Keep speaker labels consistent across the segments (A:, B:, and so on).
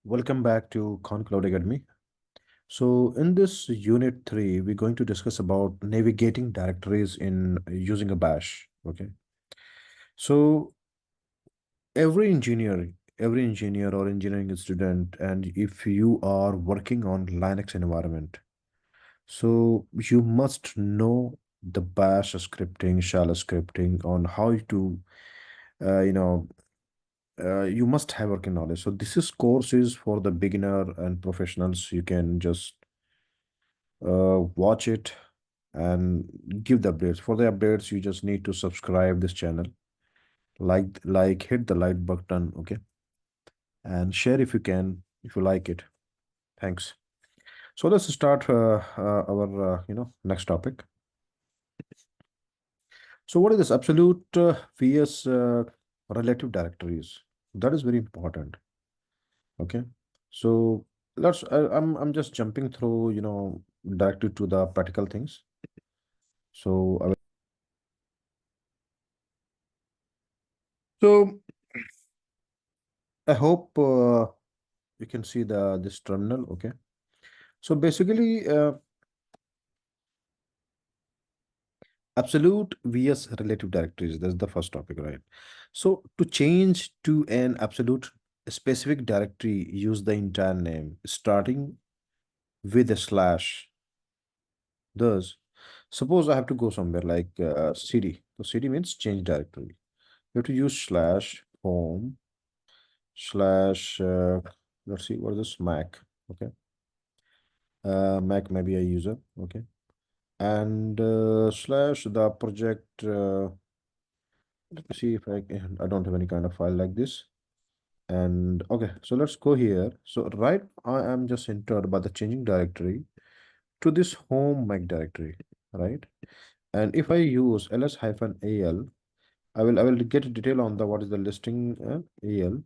A: Welcome back to Concloud Academy. So in this unit 3, we're going to discuss about navigating directories in using a bash. Okay. So every engineer or engineering student, and if you are working on Linux environment, so you must know the bash scripting, shell scripting on how to, you know, you must have working knowledge. So this is course is for the beginner and professionals. You can just watch it and give the updates. For the updates, you just need to subscribe this channel, hit the like button, okay, and share if you can, if you like it. Thanks. So let's start our next topic. So what is this absolute vs relative directories? That is very important. Okay. So I'm just jumping through directly to the practical things. So so I hope you can see this terminal. Okay. So basically, absolute vs relative directories, that's the first topic, right? So to change to an absolute specific directory, use the entire name starting with a slash. Thus, suppose I have to go somewhere like cd. So cd means change directory. You have to use slash home slash let's see what is this, mac. Okay. Mac may be a user. Okay. And slash the project. Let me see if I don't have any kind of file like this. And okay, so let's go here. So right, I am just entered by the changing directory to this home Mac directory, right? And if I use ls-al, I will get a detail on the what is the listing al.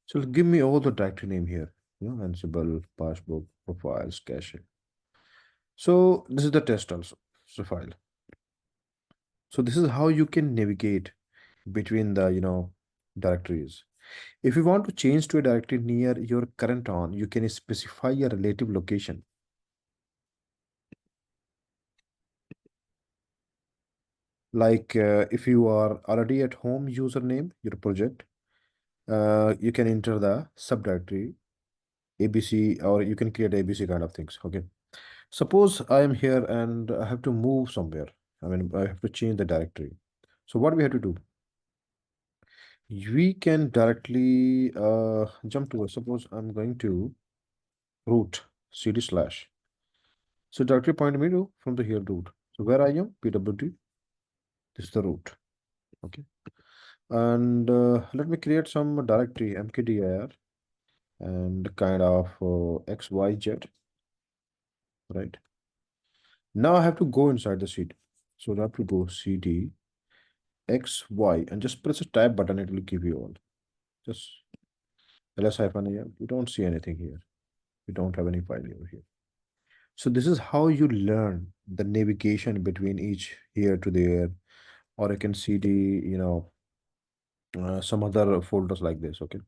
A: So it'll give me all the directory name here, Ansible, Passbook, profiles, cache. So this is the test also, so file. So this is how you can navigate between the directories. If you want to change to a directory near your current on, you can specify a relative location. Like if you are already at home username, your project, you can enter the subdirectory ABC, or you can create ABC kind of things. Okay. Suppose I am here and I have to move somewhere. I mean, I have to change the directory. So what we have to do? We can directly jump to, suppose I'm going to root cd slash. So directly point me to from the here root. So where I am, PWD, this is the root. Okay. And let me create some directory mkdir and kind of xyz, right? Now I have to go inside the cd. So I have to go cd xy and just press a tab button. It will give you all. Just ls hyphen a. You don't see anything here. We don't have any file over here. So this is how you learn the navigation between each here to there, or I can cd, some other folders like this. Okay.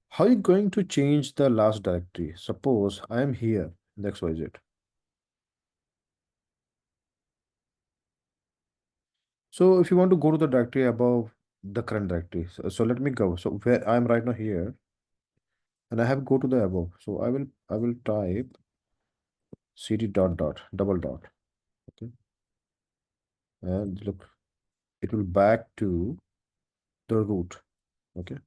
A: How are you going to change the last directory? Suppose I am here in the XYZ. So if you want to go to the directory above the current directory, so let me go. So where I am right now here, and I have go to the above. So I will type cd dot dot double dot. Okay. And look, it will back to the root. Okay.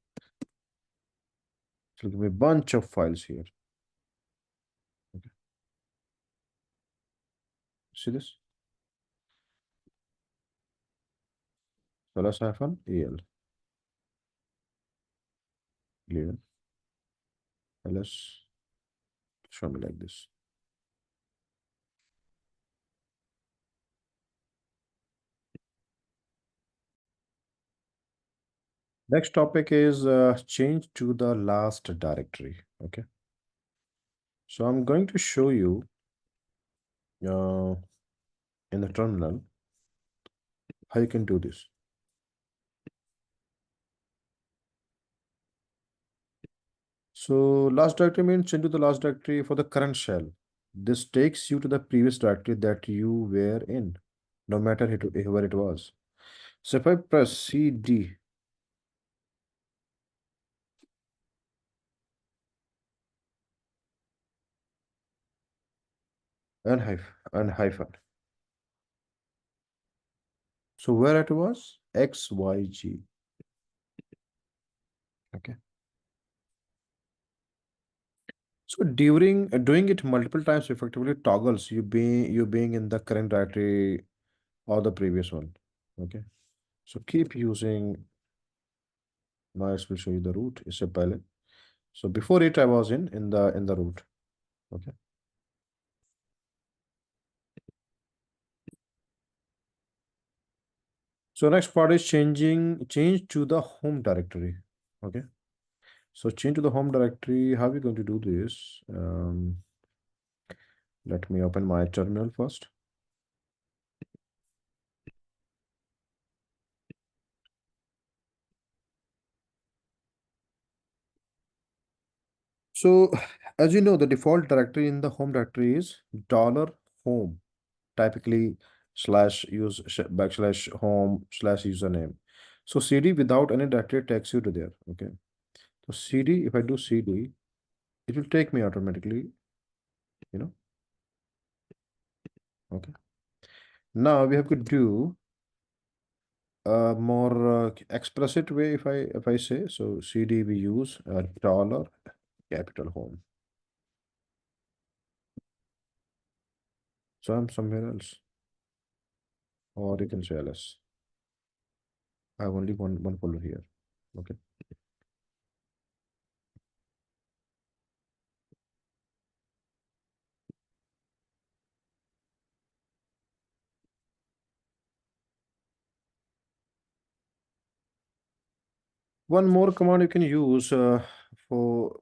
A: So give me a bunch of files here. Okay. See this? ls-el, clear, ls, show me like this. Next topic is change to the last directory. Okay. So I'm going to show you uh, in the terminal how you can do this. So last directory means change to the last directory for the current shell. This takes you to the previous directory that you were in, no matter where it was. So if I press CD and hyphen. So where it was? XYG. Okay. So during doing it multiple times effectively toggles you being in the current directory or the previous one. Okay. So keep using now it will show you the root. Is a pilot. So before it I was in the root. Okay. So next part is change to the home directory. Okay. So change to the home directory. How are we going to do this? Let me open my terminal first. So as you know, the default directory in the home directory is dollar home, typically slash use backslash home slash username. So cd without any directory takes you to there. Okay. So cd, if I do cd, it will take me automatically, you know. Okay. Now we have to do a more explicit way. If I say so, cd we use dollar capital home. So I'm somewhere else, or you can say ls. I have only one folder here. Okay. One more command you can use for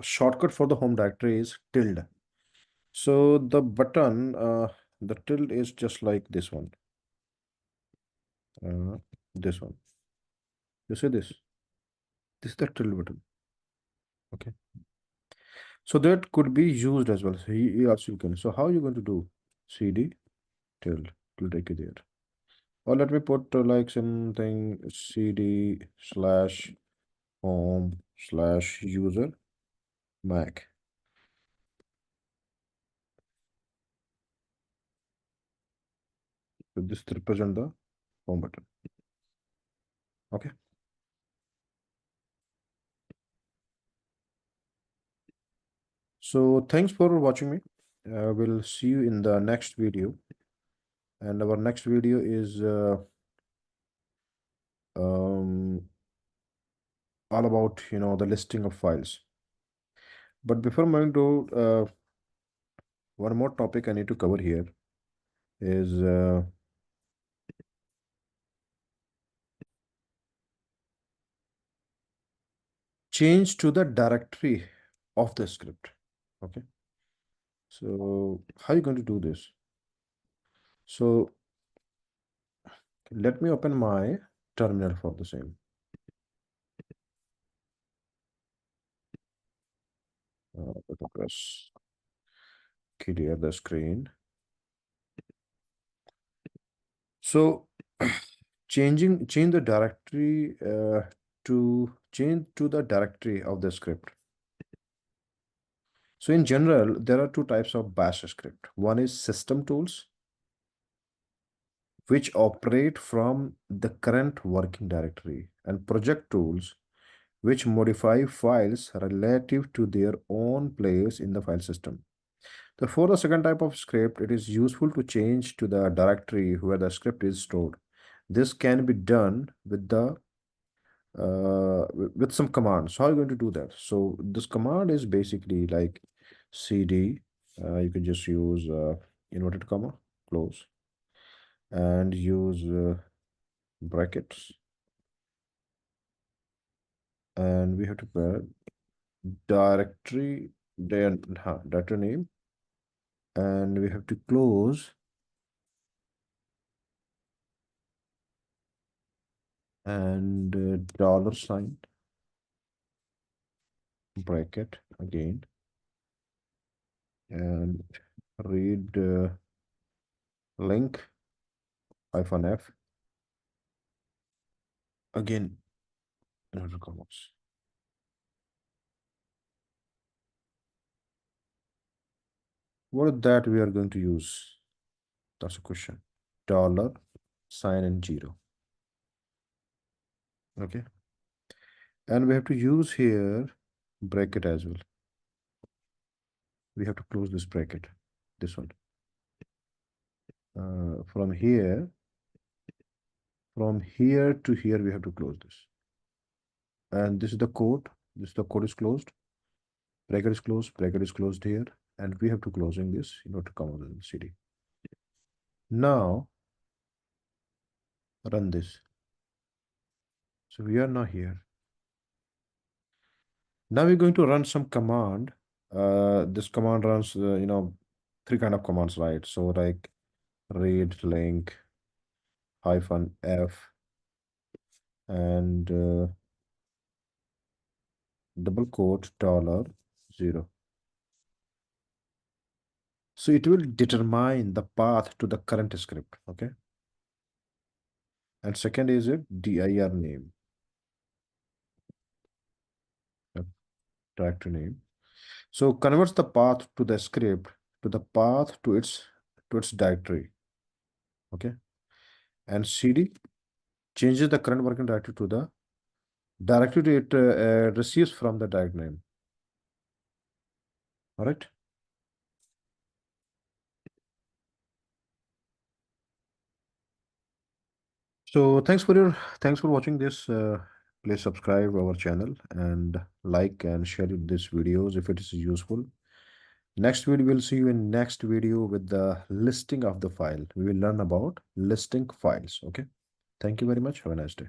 A: shortcut for the home directory is tilde. So the button, the tilde is just like this one. This one. You see this? This is the tilde button. Okay. So that could be used as well. So he also you can. So how are you going to do? CD tilde. It will take you there. Or let me put like something CD slash home slash user Mac. So this represent the home button. Okay. So thanks for watching me. We'll see you in the next video. And our next video is um, all about the listing of files. But before moving to one more topic I need to cover here is change to the directory of the script. Okay. So how are you going to do this? So let me open my terminal for the same. Let me press clear the screen. So change the directory to change to the directory of the script. So in general, there are two types of bash script. One is system tools, which operate from the current working directory, and project tools, which modify files relative to their own place in the file system. So for the second type of script, it is useful to change to the directory where the script is stored. This can be done with the with some commands. So how are you going to do that? So this command is basically like cd. You can just use inverted comma, close, and use brackets, and we have to put directory, directory name, and we have to close and dollar sign, bracket again, and read link hyphen f again, inverted commas. What is that we are going to use? That's a question. Dollar sign and zero. Okay. And we have to use here bracket as well. We have to close this bracket, this one. From here to here, we have to close this. And this is the code. This the code is closed. Bracket is closed. Bracket is closed here. And we have to closing this in order to come out of the CD. Now run this. So we are now here. Now we're going to run some command. This command runs, three kind of commands, right? So like read link hyphen f and double quote dollar zero. So it will determine the path to the current script. Okay. And second is it dir name, uh, directory name. So converts the path to the script to the path to its directory. Okay. And cd changes the current working directory to the directory it receives from the direct name. All right. So thanks for watching this. Please subscribe our channel and like and share this videos if it is useful. Next video, we'll see you in next video with the listing of the file. We will learn about listing files. Okay. Thank you very much. Have a nice day.